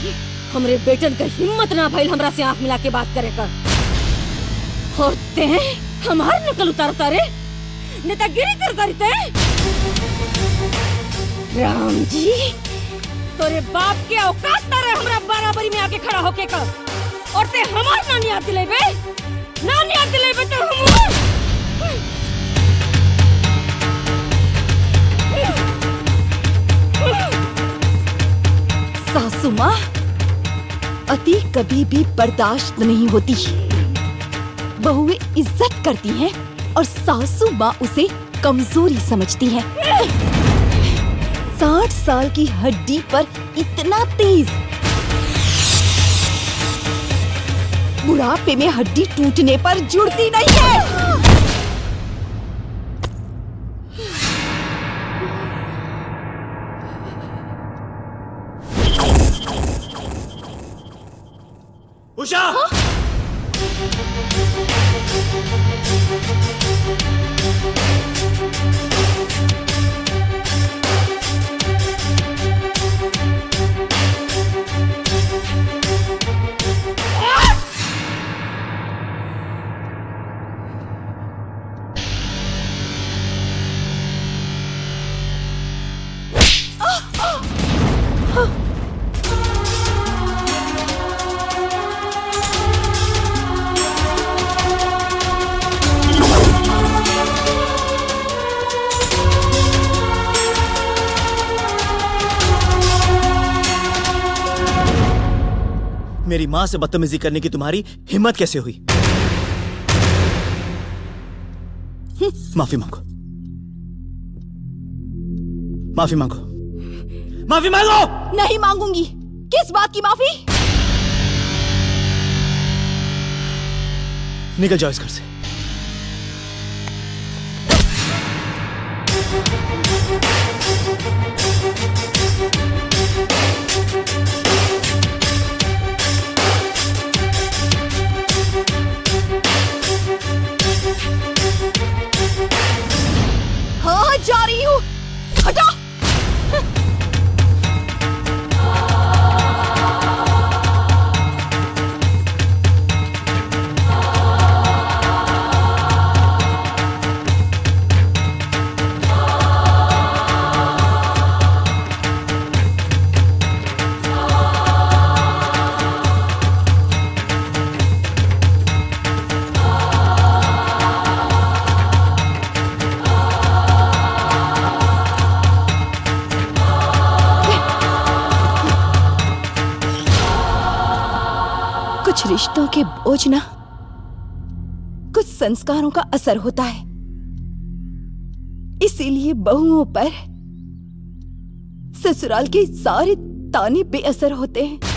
माई, हमरे बेटन का हिम्मत ना भइल हमरा से आंख मिला के बात करे का। और ते हमार नकल उतारता रे, नेतागिरी करता रे ते। राम जी, तोरे बाप के औकात ना रहे हमरा बराबरी में आके खड़ा होके का। और ते हमार ना नियात दिलेबे, ना नियात दिलेबे तो हम सासू माँ, अति कभी भी बर्दाश्त नहीं होती। बहुएं इज्जत करती हैं और सासू माँ उसे कमजोरी समझती हैं। 60 साल की हड्डी पर इतना तेज, बुढ़ापे में हड्डी टूटने पर जुड़ती नहीं है। उषा! मेरी माँ से बदतमीजी करने की तुम्हारी हिम्मत कैसे हुई? माफी मांगो, माफी मांगो, माफी मांगो। नहीं मांगूंगी। किस बात की माफी? निकल जाओ इस घर से। हाँ, जा रही हूँ। हटा। कुछ रिश्तों के बोझ ना, कुछ संस्कारों का असर होता है। इसीलिए बहुओं पर ससुराल के सारे ताने बेअसर होते हैं।